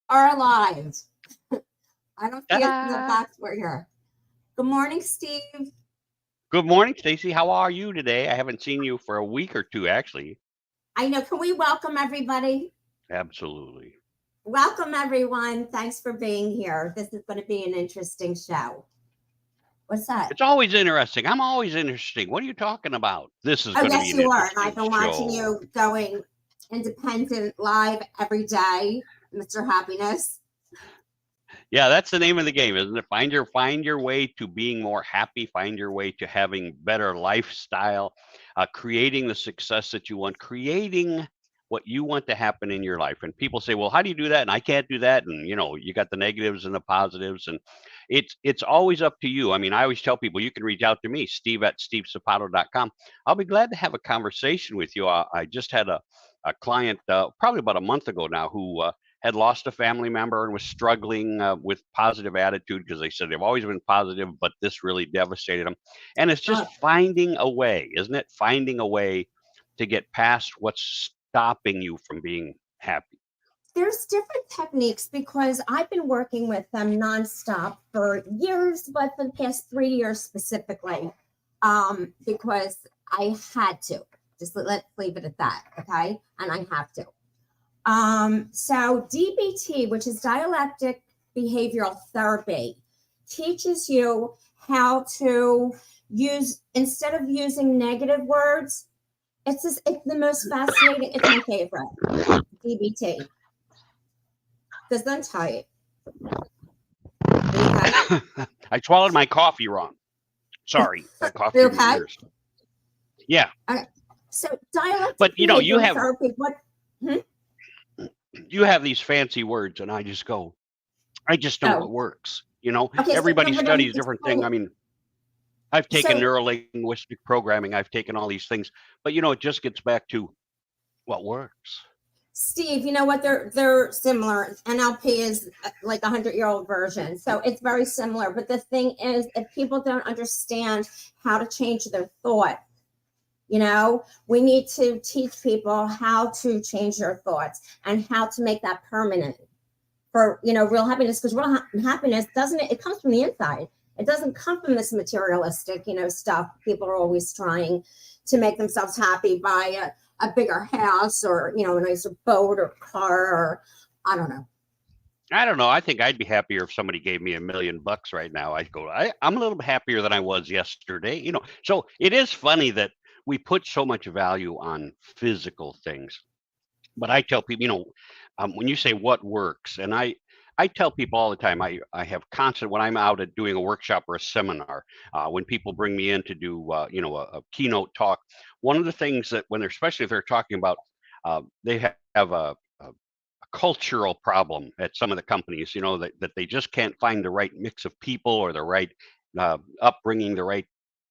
are alive. I don't see us in the Ta-da! box. We're here. Good morning, Steve. Good morning, Stacy. How are you today? I haven't seen you for a week or two, actually. I know. Can we welcome everybody? Absolutely. Welcome, everyone. Thanks for being here. This is going to be an interesting show. What's that? It's always interesting. I'm always interesting. What are you talking about? This is Oh, going to be yes, an you are. And interesting I've been watching show. you going independent live every day, Mr. Happiness. Yeah, that's the name of the game, isn't it? Find your way to being more happy. Find your way to having better lifestyle, creating the success that you want, creating what you want to happen in your life. And people say, "Well, how do you do that?" And I can't do that. And you got the negatives and the positives, and it's always up to you. I mean, I always tell people you can reach out to me, steve@stevesapato.com. I'll be glad to have a conversation with you. I just had a client probably about a month ago now who had lost a family member and was struggling with positive attitude because they said they've always been positive, but this really devastated them. And it's just Uh, finding a way, isn't it? Finding a way to get past what's stopping you from being happy. there's different techniques because I've been working with them nonstop for years, but for the past 3 years specifically, because I had to. Just let's leave it at that, okay? And I have to. So DBT, which is dialectic behavioral therapy, teaches you how to use, instead of using negative words, it's the most fascinating. It's my favorite, DBT. Does that tell you? Okay. I swallowed my coffee wrong. Sorry, that coffee in my Okay. ears. Yeah, Okay. So dialectic but you behavioral therapy. What? have these fancy words, and I just go, I just know Oh, what works. okay. So Everybody but I'm studies different things. explaining. I mean, I've taken So neurolinguistic programming. I've taken all these things, but it just gets back to what works. Steve, you know what? They're similar. NLP is like 100-year-old version, so it's very similar. But the thing is, if people don't understand how to change their thought, we need to teach people how to change their thoughts and how to make that permanent for real happiness. Because real happiness doesn't it comes from the inside. It doesn't come from this materialistic stuff. People are always trying to make themselves happy by a bigger house or a nicer boat or car or I don't know. I don't know. I think I'd be happier if somebody gave me $1 million right now. I'd go, I'm a little bit happier than I was yesterday. So it is funny that we put so much value on physical things. But I tell people, when you say what works, and I tell people all the time, I have constant, when I'm out at doing a workshop or a seminar, when people bring me in to do, a keynote talk, one of the things that especially if they're talking about, they have a cultural problem at some of the companies, that they just can't find the right mix of people or the right upbringing, the right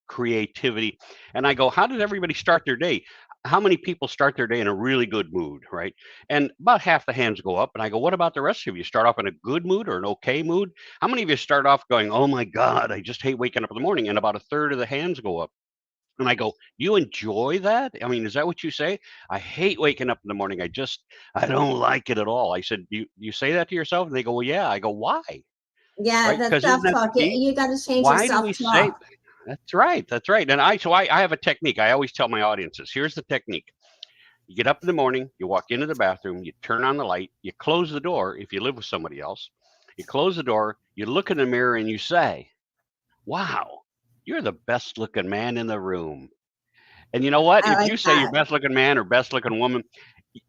creativity. And I go, how did everybody start their day? How many people start their day in a really good mood, right? And about half the hands go up. And I go, what about the rest of you? Start off in a good mood or an okay mood? How many of you start off going, oh my God, I just hate waking up in the morning? And about a third of the hands go up. And I go, you enjoy that? I mean, is that what you say? I hate waking up in the morning. I don't like it at all. I said, you say that to yourself? And they go, well, yeah. I go, why? Yeah, Right? the Because isn't that the self-talk. You, key? you got to change your Why do we say self-talk. that's right? That's right. And I have a technique. I always tell my audiences, here's the technique. You get up in the morning, you walk into the bathroom, you turn on the light, you close the door if you live with somebody else. You close the door, you look in the mirror and you say, wow, you're the best looking man in the room. And you know what? I If like you say you're that. best looking man or best looking woman,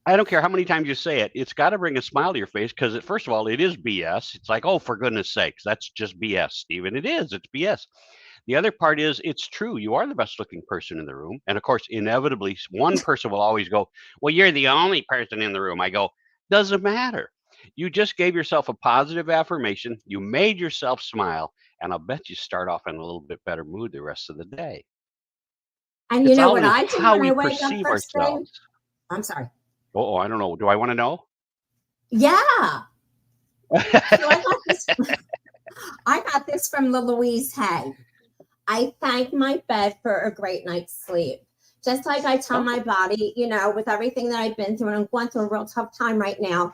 I don't care how many times you say it, it's got to bring a smile to your face because, first of all, it is BS. It's like, oh, for goodness sakes, that's just BS, Stephen. It is. It's BS. The other part is it's true. You are the best looking person in the room. And of course, inevitably, one person will always go, well, you're the only person in the room. I go, doesn't matter. You just gave yourself a positive affirmation. You made yourself smile. And I'll bet you start off in a little bit better mood the rest of the day. And you It's know all what in I do how when I we wake up perceive first thing? ourselves. I'm sorry. Oh, I don't know. Do I want to know? Yeah. So I got this from the Louise Hay. I thank my bed for a great night's sleep. Just like I tell my Oh, body, with everything that I've been through, and I'm going through a real tough time right now.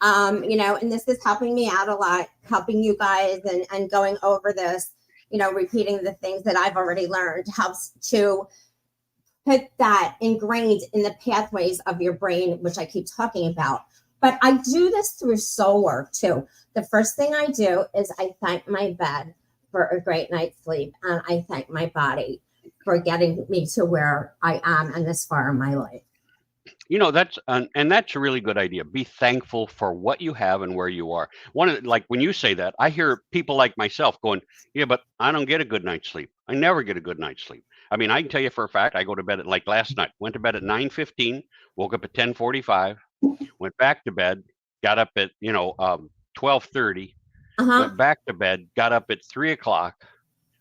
And this is helping me out a lot, helping you guys and going over this, repeating the things that I've already learned helps to put that ingrained in the pathways of your brain, which I keep talking about. But I do this through soul work too. The first thing I do is I thank my bed for a great night's sleep, and I thank my body for getting me to where I am and this far in my life. That's a really good idea. Be thankful for what you have and where you are. Like when you say that, I hear people like myself going, "Yeah, but I don't get a good night's sleep. I never get a good night's sleep." I mean, I can tell you for a fact, I go to bed at like last night. Went to bed at 9:15, woke up at 10:45, went back to bed, got up at 12:30, Uh-huh. went back to bed, got up at 3 o'clock,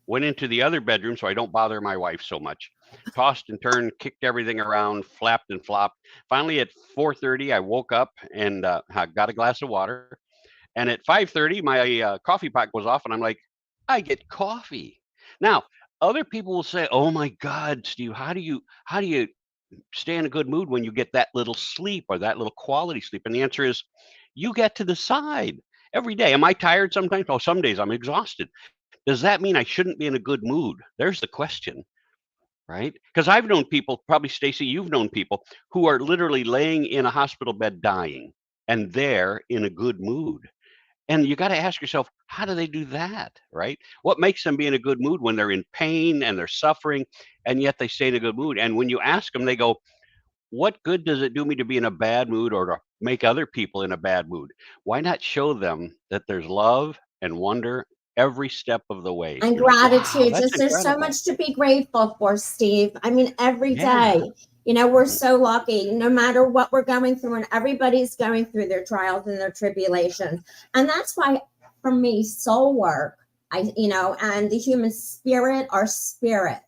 went into the other bedroom so I don't bother my wife so much. Tossed and turned, kicked everything around, flapped and flopped. Finally, at 4:30, I woke up and got a glass of water. And at 5:30, my coffee pot goes off, and I'm like, I get coffee. Now, other people will say, "Oh my God, Steve, how do you stay in a good mood when you get that little sleep or that little quality sleep?" And the answer is, you get to decide every day. Am I tired sometimes? Oh, some days I'm exhausted. Does that mean I shouldn't be in a good mood? There's the question, right? Because I've known people, probably Stacy, you've known people who are literally laying in a hospital bed dying, and they're in a good mood. And you got to ask yourself, how do they do that, right? What makes them be in a good mood when they're in pain and they're suffering, and yet they stay in a good mood? And when you ask them, they go, what good does it do me to be in a bad mood or to make other people in a bad mood? Why not show them that there's love and wonder every step of the way? And You're like, wow, gratitude. that's Just there's so incredible. much to be grateful for, Steve. I mean, every Yeah. day, we're so lucky, no matter what we're going through, and everybody's going through their trials and their tribulations. And that's why, for me, soul work, and the human spirit, our spirit,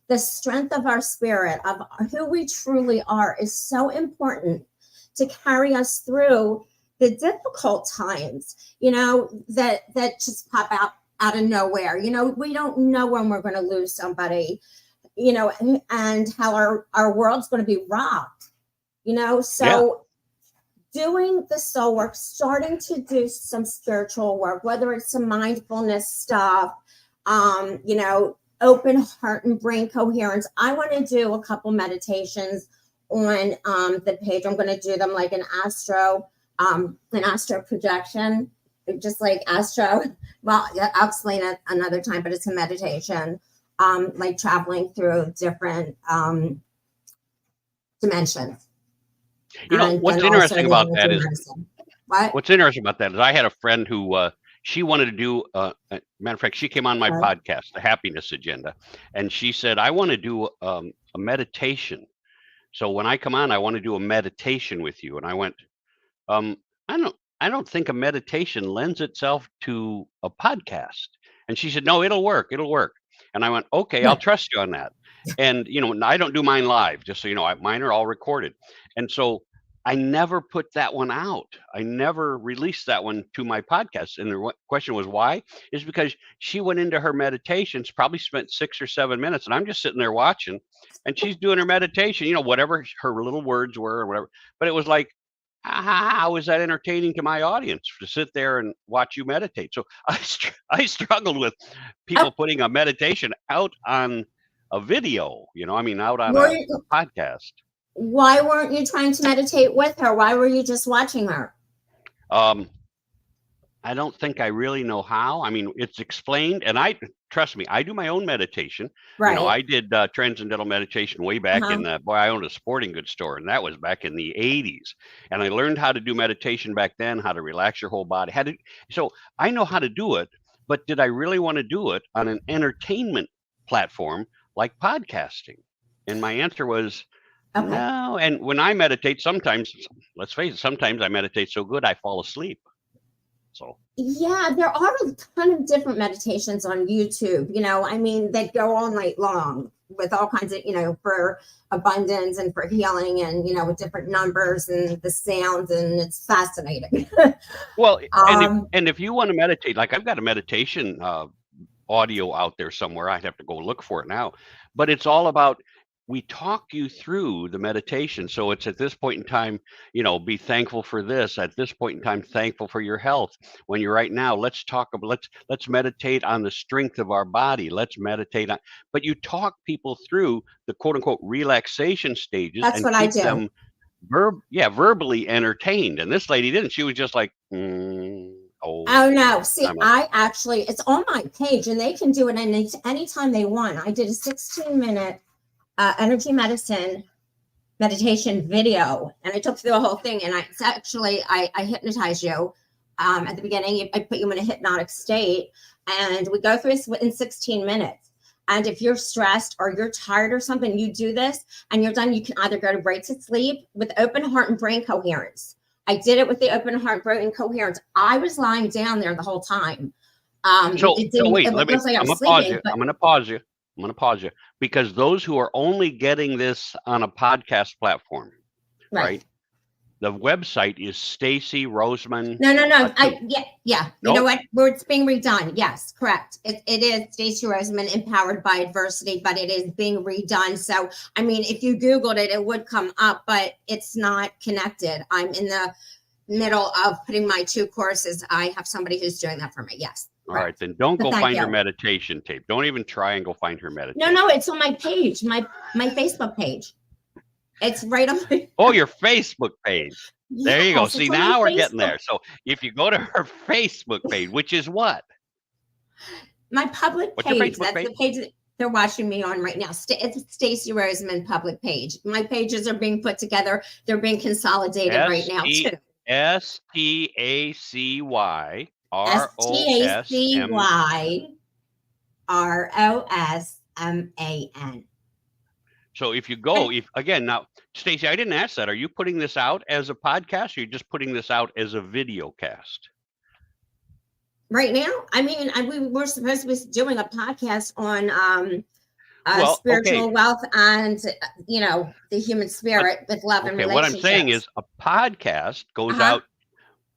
the strength of our spirit, of who we truly are, is so important to carry us through the difficult times, that just pop out of nowhere. We don't know when we're going to lose somebody, and how our world's going to be rocked, Yeah. so doing the soul work, starting to do some spiritual work, whether it's some mindfulness stuff, open heart and brain coherence. I want to do a couple meditations on the page. I'm going to do them like an astro projection, just like astro. Well, I'll explain it another time, but it's a meditation, like traveling through different dimensions. And What's then also interesting about leading that into is medicine. What? what's interesting about that is I had a friend who she wanted to do. Matter of fact, she came on my Okay. podcast, The Happiness Agenda, and she said, "I want to do a meditation. So when I come on, I want to do a meditation with you." And I went, um, I don't think a meditation lends itself to a podcast. And she said, "No, it'll work. It'll work." And I went, "Okay, I'll Good. trust you on that." And I don't do mine live, just so you know. Mine are all recorded. And so I never put that one out. I never released that one to my podcast. And the question was why? Is because she went into her meditations, probably spent 6 or 7 minutes, and I'm just sitting there watching, and she's doing her meditation, whatever her little words were or whatever. But it was like, how is that entertaining to my audience to sit there and watch you meditate? So I struggled with Oh, people putting a meditation out on a video, out on were a you, podcast. why weren't you trying to meditate with her? Why were you just watching her? Um, I don't think I really know how. I mean, it's explained, and trust me, I do my own meditation. Right. I did transcendental meditation way back Uh-huh. in the boy. I owned a sporting goods store, and that was back in the '80s. And I learned how to do meditation back then, how to relax your whole body. So I know how to do it, but did I really want to do it on an entertainment platform like podcasting? And my answer was Okay. no. And when I meditate, sometimes, let's face it, sometimes I meditate so good I fall asleep. So. Yeah, there are a ton of different meditations on YouTube, I mean, that go all night long with all kinds of, for abundance and for healing and, with different numbers and the sounds, and it's fascinating. Well, and if um, and if you want to meditate, like I've got a meditation audio out there somewhere. I'd have to go look for it now, but it's all about we talk you through the meditation. So it's at this point in time, be thankful for this. At this point in time, thankful for your health. When you're right now, let's talk about let's meditate on the strength of our body. Let's meditate on. But you talk people through the quote unquote relaxation stages That's and what I keep do. them verbally entertained. And this lady didn't. She was just like, Oh no. See, I'm it's on my page and they can do it anytime they want. I did a 16-minute energy meditation video, and I took through the whole thing. And I hypnotize you at the beginning. I put you in a hypnotic state, and we go through this in 16 minutes. And if you're stressed or you're tired or something, you do this and you're done. You can either go right to sleep with open heart and brain coherence. I did it with the open heart, brain coherence. I was lying down there the whole time. Wait, it looks like I I'm was gonna pause sleeping, you. but I'm gonna pause you. I'm gonna pause you because those who are only getting this on a podcast platform, right? The website is Stacy Roseman. No. Yeah. You know what? It's being redone. Yes, correct. It is Stacy Roseman, Empowered by Adversity, but it is being redone. So, I mean, if you Googled it, it would come up, but it's not connected. I'm in the middle of putting my 2 courses. I have somebody who's doing that for me. Yes. All right, then don't go find her meditation tape. Don't even try and go find her meditation. No, it's on my page, my Facebook page. It's right on my. Oh, your Facebook page. There you go. Yes, See, now we're getting there. So if you go to her Facebook page, which is what? My public What's page. Your Facebook That's the page that they're watching me on right now. It's Stacy Roseman public page. My pages are being put together. They're being consolidated right now too. STACY STACYROSMAN. So if you go, now, Stacy, I didn't ask that. Are you putting this out as a podcast or are you just putting this out as a video cast? Right now? I mean, we were supposed to be doing a podcast on spiritual wealth and, the human spirit with love and relationships. What I'm saying is a podcast goes out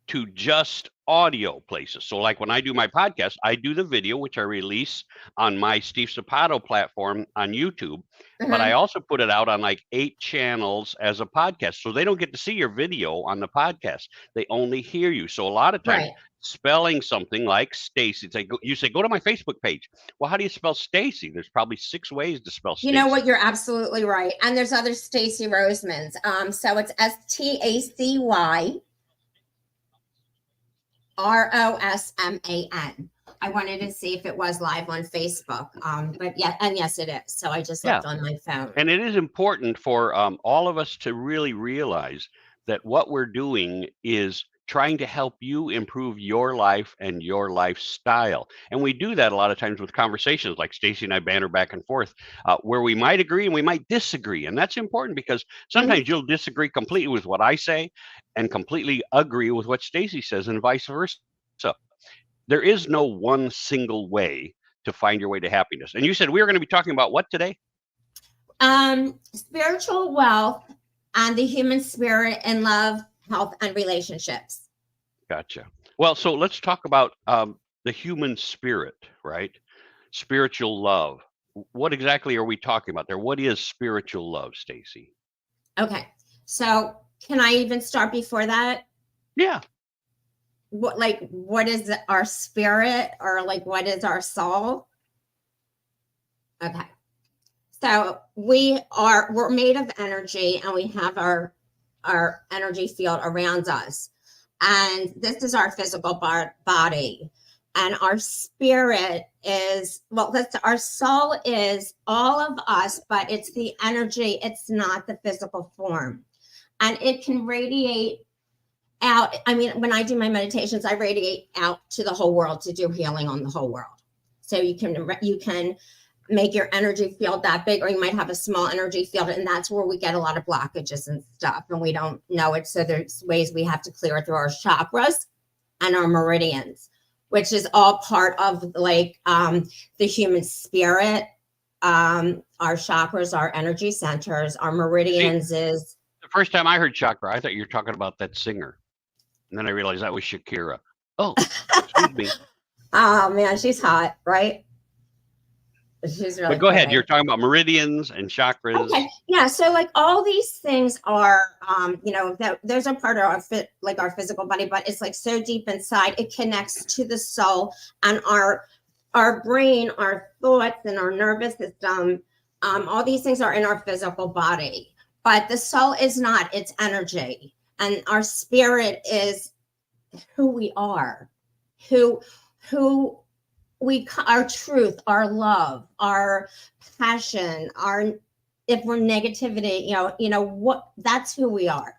to just audio places. So like when I do my podcast, I do the video, which I release on my Steve Sapato platform on YouTube, but I also put it out on like 8 channels as a podcast. So they don't get to see your video on the podcast. They only hear you. So a lot of times spelling something like Stacy, you say, go to my Facebook page. Well, how do you spell Stacy? There's probably 6 ways to spell Stacy. You know what? You're absolutely right. And there's other Stacy Rosemans. So it's STACYROSMAN. I wanted to see if it was live on Facebook. But yes, it is. So I just looked on my phone. And it is important for all of us to really realize that what we're doing is trying to help you improve your life and your lifestyle. And we do that a lot of times with conversations like Stacy and I banter back and forth, where we might agree and we might disagree. And that's important because sometimes you'll disagree completely with what I say and completely agree with what Stacy says and vice versa. So there is no one single way to find your way to happiness. And you said we were going to be talking about what today? Spiritual wealth and the human spirit and love, health, and relationships. Gotcha. Well, so let's talk about the human spirit, right? Spiritual love. What exactly are we talking about there? What is spiritual love, Stacy? Okay. So can I even start before that? Yeah. What is our spirit, or what is our soul? Okay. So we're made of energy, and we have our energy field around us. And this is our physical body. And our spirit is, our soul is all of us, but it's the energy. It's not the physical form. And it can radiate out. I mean, when I do my meditations, I radiate out to the whole world to do healing on the whole world. So you can make your energy field that big, or you might have a small energy field, and that's where we get a lot of blockages and stuff, and we don't know it. So there's ways we have to clear it through our chakras and our meridians, which is all part of the human spirit. Our chakras, our energy centers, our meridians. Is the first time I heard chakra, I thought you were talking about that singer, and then I realized that was Shakira. Oh, excuse me. Oh man, she's hot, right? She's But really go ahead. You're pretty. talking about meridians and chakras. Okay, yeah. So like all these things are, those are part of our like our physical body, but it's like so deep inside. It connects to the soul and our brain, our thoughts, and our nervous system. All these things are in our physical body, but the soul is not. It's energy, and our spirit is who we are, who who our truth, our love, our passion, our if we're negativity, what that's who we are,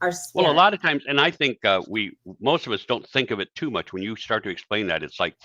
our Well, a spirit. lot of times, and I think most of us don't think of it too much. When you start to explain that, it's like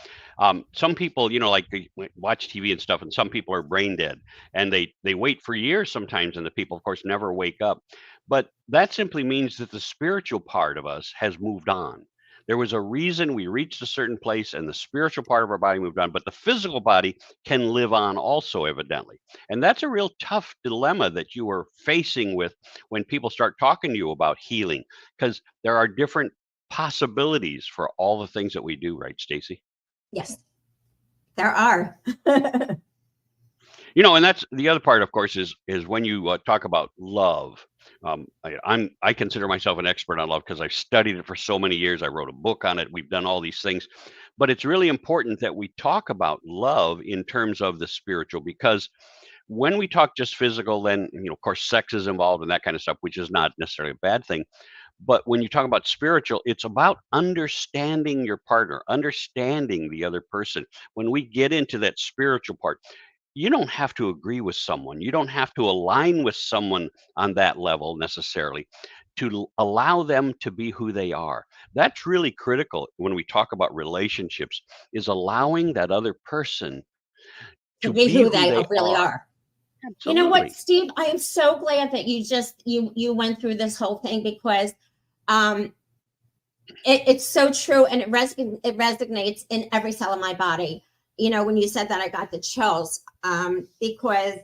some people, like they watch TV and stuff, and some people are brain dead, and they wait for years sometimes, and the people, of course, never wake up. But that simply means that the spiritual part of us has moved on. There was a reason we reached a certain place, and the spiritual part of our body moved on, but the physical body can live on also, evidently. And that's a real tough dilemma that you are facing with when people start talking to you about healing, because there are different possibilities for all the things that we do, right, Stacy? Yes, there are. And that's the other part, of course, is when you talk about love. I consider myself an expert on love because I've studied it for so many years. I wrote a book on it. We've done all these things, but it's really important that we talk about love in terms of the spiritual, because when we talk just physical, then of course sex is involved and that kind of stuff, which is not necessarily a bad thing. But when you talk about spiritual, it's about understanding your partner, understanding the other person. When we get into that spiritual part, you don't have to agree with someone. You don't have to align with someone on that level necessarily to allow them to be who they are. That's really critical when we talk about relationships, is allowing that other person To to be be who who they they really are. are. You know what, Absolutely. Steve? I am so glad that you went through this whole thing, because um, it's so true, and it resonates in every cell of my body. When you said that, I got the chills, because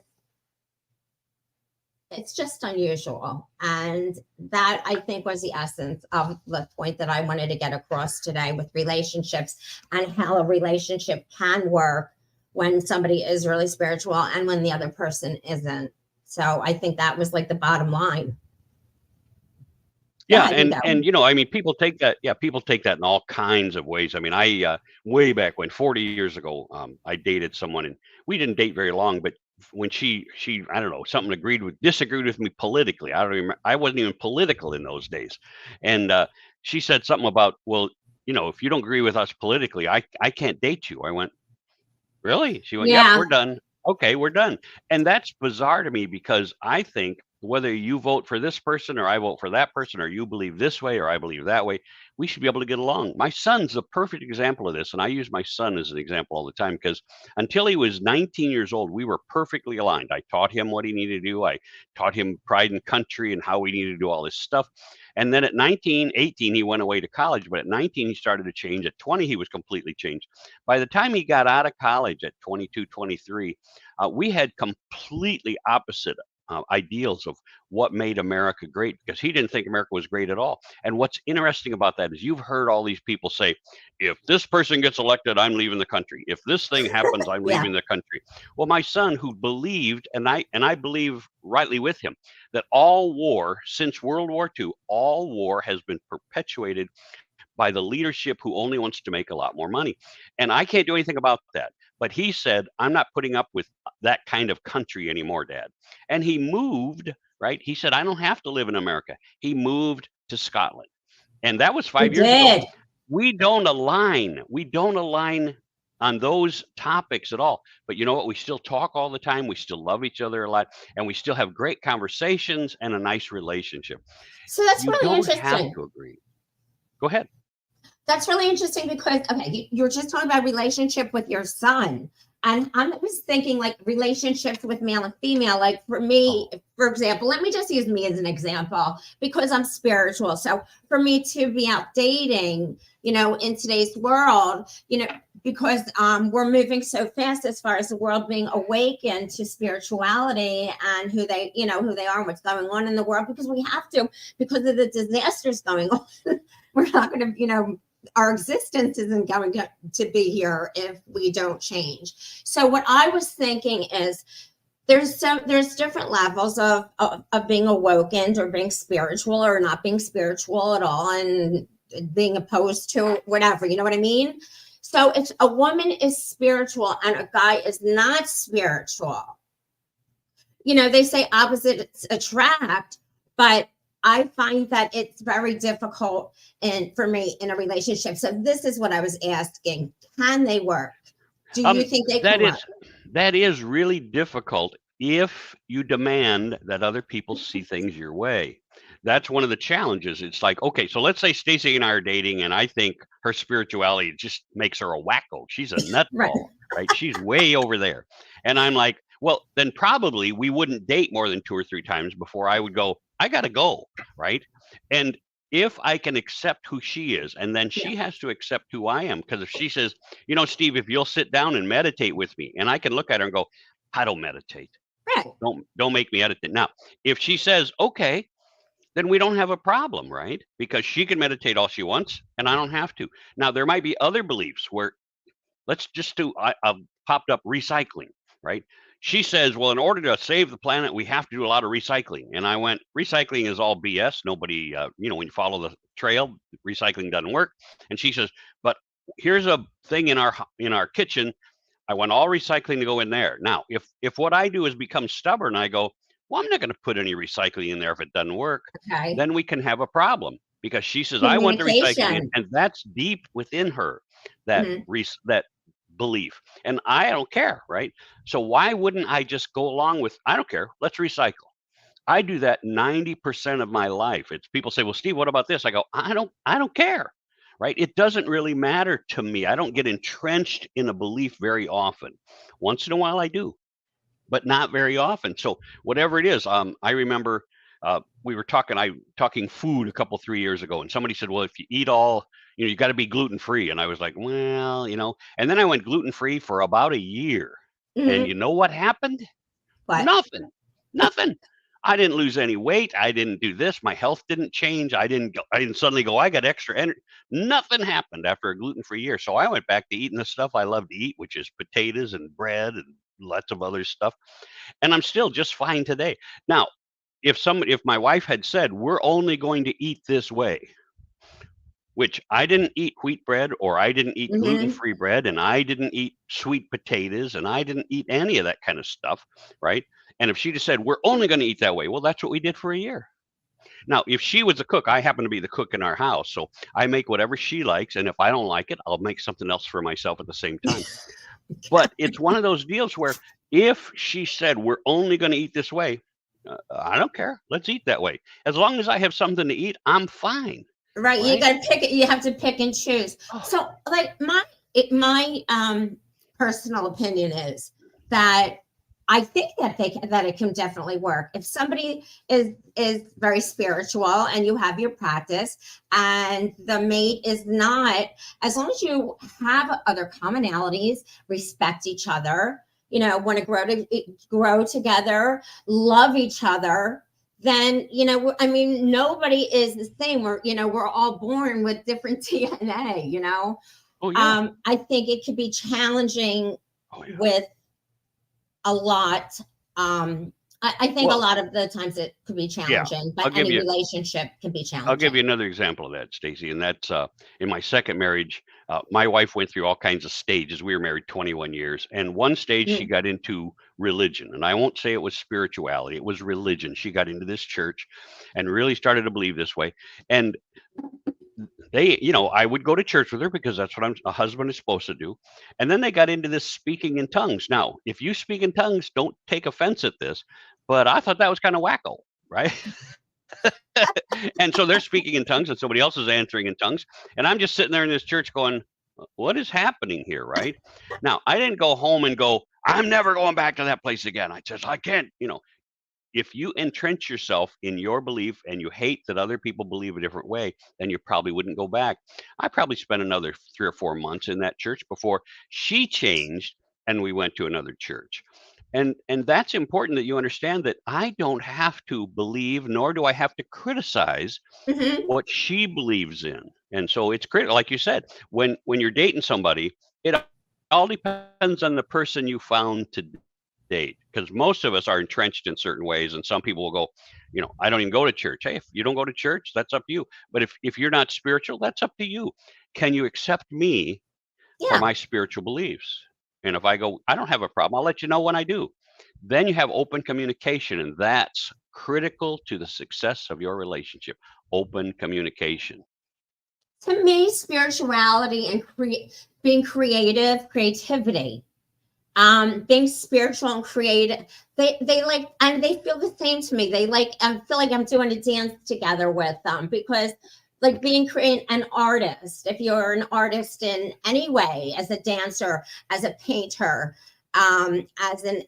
it's just unusual, and that I think was the essence of the point that I wanted to get across today with relationships, and how a relationship can work when somebody is really spiritual and when the other person isn't. So I think that was like the bottom line. Go Yeah, ahead, you and go. I mean, people take that. Yeah, people take that in all kinds of ways. I mean, I way back when, 40 years ago, I dated someone, and we didn't date very long. But when she I don't know, something disagreed with me politically. I don't even. I wasn't even political in those days, and she said something about, well, if you don't agree with us politically, I can't date you. I went, really? She went, "Yep, Yeah, we're done." Okay, we're done. And that's bizarre to me, because I think whether you vote for this person or I vote for that person, or you believe this way or I believe that way, we should be able to get along. My son's a perfect example of this. And I use my son as an example all the time, because until he was 19 years old, we were perfectly aligned. I taught him what he needed to do. I taught him pride in country and how we needed to do all this stuff. And then at 19, 18, he went away to college. But at 19, he started to change. At 20, he was completely changed. By the time he got out of college at 22, 23, we had completely opposite ideals of what made America great, because he didn't think America was great at all. And what's interesting about that is you've heard all these people say, if this person gets elected, I'm leaving the country. If this thing happens, I'm yeah. leaving the country. Well, my son, who believed, and I believe rightly with him, that all war since World War II, all war has been perpetuated by the leadership who only wants to make a lot more money. And I can't do anything about that. But he said, I'm not putting up with that kind of country anymore, Dad. And he moved, right? He said, I don't have to live in America. He moved to Scotland. And that was He 5 years ago. did. We don't align. We don't align on those topics at all. But you know what? We still talk all the time. We still love each other a lot. And we still have great conversations and a nice relationship. So that's You really don't have interesting. to agree. Go ahead. That's really interesting, because okay, you're just talking about relationship with your son, and I was thinking like relationships with male and female. Like for me, Oh, for example, let me just use me as an example, because I'm spiritual. So for me to be out dating, in today's world, because we're moving so fast as far as the world being awakened to spirituality and who they are and what's going on in the world, because we have to, because of the disasters going on. We're not going to, our existence isn't going to be here if we don't change. So what I was thinking is there's different levels of being awoken or being spiritual or not being spiritual at all and being opposed to whatever, you know what I mean? So if a woman is spiritual and a guy is not spiritual, they say opposites attract, but I find that it's very difficult for me in a relationship. So this is what I was asking. Can they work? Do you think they that can work? that is really difficult if you demand that other people see things your way. That's one of the challenges. It's like, okay, so let's say Stacey and I are dating, and I think her spirituality just makes her a wacko. She's a Right. nutball, right? She's way over there. And I'm like, well, then probably we wouldn't date more than 2 or 3 times before I would go, I gotta go, right? And if I can accept who she is, and then Yeah. she has to accept who I am. Because if she says, Steve, if you'll sit down and meditate with me, and I can look at her and go, I don't meditate. Right. Don't make me meditate. Now, if she says, okay, then we don't have a problem, right? Because she can meditate all she wants, and I don't have to. Now, there might be other beliefs where let's just do. I popped up recycling, right? She says, well, in order to save the planet, we have to do a lot of recycling. And I went, recycling is all BS. Nobody, when you follow the trail, recycling doesn't work. And she says, but here's a thing in our kitchen. I want all recycling to go in there. Now, if what I do is become stubborn, I go, well, I'm not going to put any recycling in there if it doesn't work. Okay. Then we can have a problem because she says, I want the recycling, and that's deep within her, that that belief. And I don't care, right? So why wouldn't I just go along with, I don't care, let's recycle. I do that 90% of my life. It's people say, well, Steve, what about this? I go, I don't care, right? It doesn't really matter to me. I don't get entrenched in a belief very often. Once in a while I do, but not very often. So whatever it is, I remember we were talking food a couple 3 years ago, and somebody said, well, if you eat all, you got to be gluten free. And I was like, well, and then I went gluten free for about a year. And you know what happened? What? Nothing. I didn't lose any weight. I didn't do this. My health didn't change. I didn't suddenly go, I got extra energy. Nothing happened after a gluten-free year. So I went back to eating the stuff I love to eat, which is potatoes and bread and lots of other stuff. And I'm still just fine today. Now, if my wife had said, we're only going to eat this way, which I didn't eat wheat bread, or I didn't eat gluten-free bread, and I didn't eat sweet potatoes, and I didn't eat any of that kind of stuff, right? And if she just said, we're only going to eat that way, well, that's what we did for a year. Now, if she was the cook, I happen to be the cook in our house. So I make whatever she likes. And if I don't like it, I'll make something else for myself at the same time. But it's one of those deals where if she said, we're only going to eat this way, I don't care. Let's eat that way. As long as I have something to eat, I'm fine. Right. You got to pick it. You have to pick and choose. So like my personal opinion is that I think that it can definitely work. If somebody is very spiritual and you have your practice and the mate is not, as long as you have other commonalities, respect each other, want to grow together, love each other, then, nobody is the same. We're all born with different DNA, Oh, yeah. I think it could be challenging with a lot. I think a lot of the times it could be challenging, but any relationship can be challenging. I'll give you another example of that, Stacey, and that's in my second marriage. My wife went through all kinds of stages. We were married 21 years, and one stage she got into religion, and I won't say it was spirituality; it was religion. She got into this church, and really started to believe this way. And I would go to church with her because that's what a husband is supposed to do. And then they got into this speaking in tongues. Now, if you speak in tongues, don't take offense at this, but I thought that was kind of wacko, right? And so they're speaking in tongues and somebody else is answering in tongues. And I'm just sitting there in this church going, what is happening here, right? Now, I didn't go home and go, I'm never going back to that place again. I just, I can't, if you entrench yourself in your belief and you hate that other people believe a different way, then you probably wouldn't go back. I probably spent another 3 or 4 months in that church before she changed and we went to another church. And that's important that you understand that I don't have to believe, nor do I have to criticize what she believes in, And so it's critical, like you said, when you're dating somebody, it all depends on the person you found to date, because most of us are entrenched in certain ways, and some people will go, I don't even go to church. Hey, if you don't go to church, that's up to you. But if you're not spiritual, that's up to you. Can you accept me for Yeah. my spiritual beliefs? And if I go, I don't have a problem, I'll let you know when I do. Then you have open communication, and that's critical to the success of your relationship. Open communication. To me, spirituality and being creativity, being spiritual and creative, they like, and they feel the same to me. They like, I feel like I'm doing a dance together with them, because like being an artist, if you're an artist in any way, as a dancer, as a painter, as an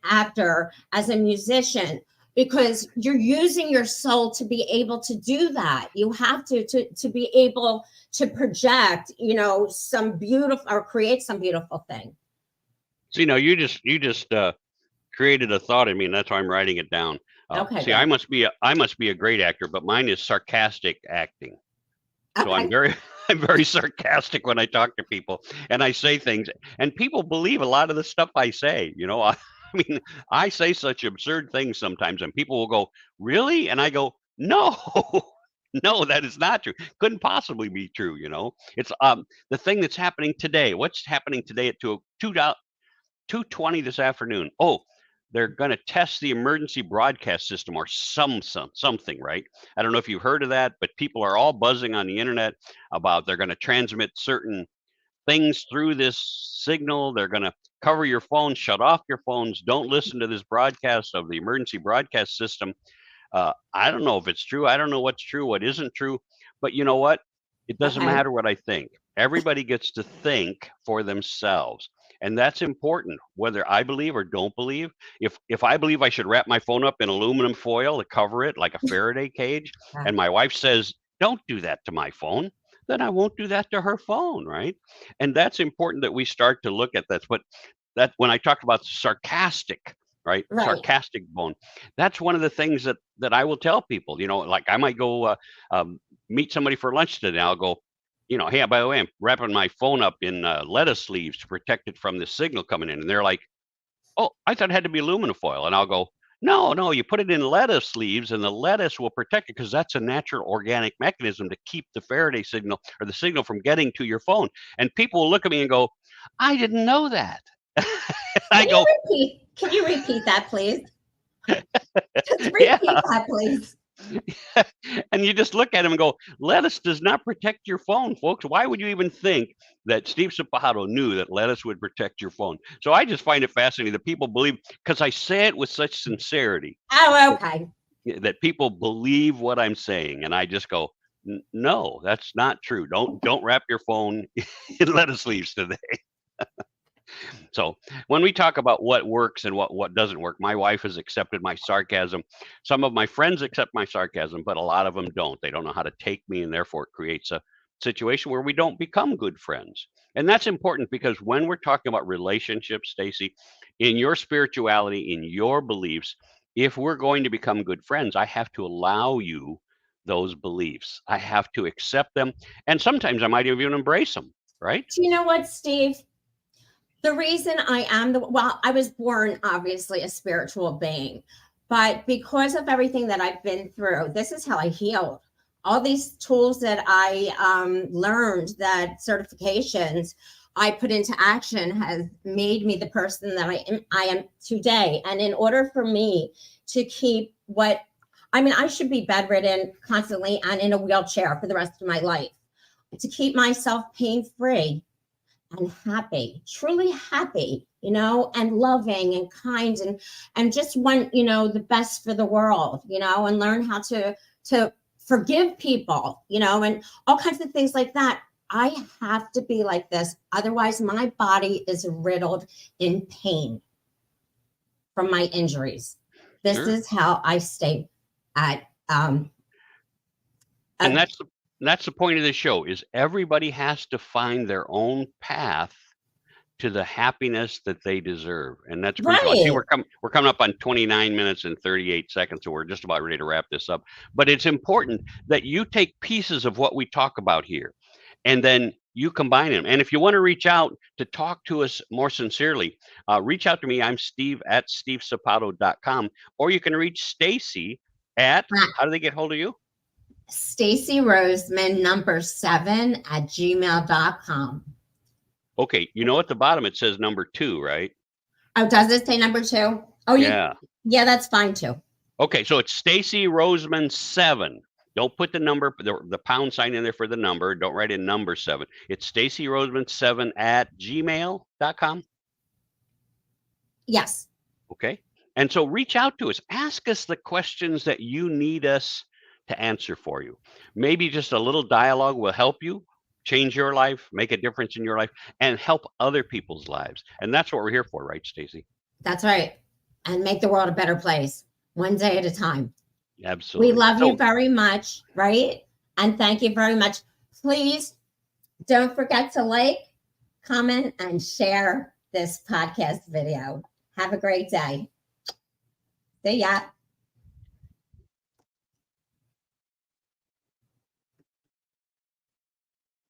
actor, as a musician, because you're using your soul to be able to do that. You have to be able to project, some beautiful, or create some beautiful thing. So you just created a thought in me, and that's why I'm writing it down. Okay, See, good. I must be a great actor, but mine is sarcastic acting. So I'm Okay. very I'm very sarcastic when I talk to people, and I say things, and people believe a lot of the stuff I say. I mean, I say such absurd things sometimes, and people will go, "Really?" And I go, "No." No, that is not true. Couldn't possibly be true. It's the thing that's happening today. What's happening today at 2:20 this afternoon? Oh, they're going to test the emergency broadcast system, or something, right? I don't know if you've heard of that, but people are all buzzing on the internet about they're going to transmit certain things through this signal. They're going to cover your phone, shut off your phones, don't listen to this broadcast of the emergency broadcast system. I don't know if it's true. I don't know what's true, what isn't true. But you know what? It doesn't Okay. matter what I think. Everybody gets to think for themselves. And that's important, whether I believe or don't believe. If I believe I should wrap my phone up in aluminum foil to cover it like a Faraday cage, Yeah. and my wife says, don't do that to my phone, then I won't do that to her phone, right? And that's important that we start to look at that. But that when I talk about sarcastic, right? Right. Sarcastic bone. That's one of the things that I will tell people. Like I might go meet somebody for lunch today. I'll go, hey, by the way, I'm wrapping my phone up in lettuce leaves to protect it from the signal coming in. And they're like, oh, I thought it had to be aluminum foil. And I'll go, no, no, you put it in lettuce leaves, and the lettuce will protect it, because that's a natural organic mechanism to keep the Faraday signal, or the signal, from getting to your phone. And people will look at me and go, I didn't know that. I go, Can you repeat that, please? Just yeah. repeat that, please. And you just look at him and go, lettuce does not protect your phone, folks. Why would you even think that Steve Sapato knew that lettuce would protect your phone? So I just find it fascinating that people believe, because I say it with such sincerity, Oh, okay. that people believe what I'm saying. And I just go, no, that's not true. Don't wrap your phone in lettuce leaves today. So when we talk about what works and what doesn't work, my wife has accepted my sarcasm. Some of my friends accept my sarcasm, but a lot of them don't. They don't know how to take me, and therefore it creates a situation where we don't become good friends. And that's important, because when we're talking about relationships, Stacy, in your spirituality, in your beliefs, if we're going to become good friends, I have to allow you those beliefs. I have to accept them. And sometimes I might even embrace them, right? Do you know what, Steve? The reason I am I was born obviously a spiritual being, but because of everything that I've been through, this is how I healed. All these tools that I learned, that certifications I put into action, has made me the person that I am today. And in order for me to keep I should be bedridden constantly and in a wheelchair for the rest of my life. To keep myself pain free and happy, truly happy, and loving and kind, and just want, the best for the world, and learn how to forgive people, and all kinds of things like that. I have to be like this. Otherwise, my body is riddled in pain from my injuries. This Sure. is how I stay at And a, that's the point of the show, is everybody has to find their own path to the happiness that they deserve. And that's crucial. I see Right. we're coming up on 29 minutes and 38 seconds, so we're just about ready to wrap this up. But it's important that you take pieces of what we talk about here and then you combine them. And if you want to reach out to talk to us more sincerely, reach out to me. I'm Steve at stevesapato.com, or you can reach Stacy at, how do they get hold of you? Stacy Roseman #7 @gmail.com. Okay, you know at the bottom it says number 2, right? Oh, does it say number 2? Oh, Yeah. Yeah, that's fine too. Okay, so it's Stacy Roseman 7. Don't put the number, the pound sign in there for the number. Don't write in number 7. It's Stacy Roseman 7 @gmail.com. Yes. Okay. And so reach out to us. Ask us the questions that you need us to answer for you. Maybe just a little dialogue will help you change your life, make a difference in your life, and help other people's lives. And that's what we're here for, right, Stacy? That's right. And make the world a better place, one day at a time. Absolutely. We love you very much, right? And thank you very much. Please don't forget to like, comment, and share this podcast video. Have a great day. See ya.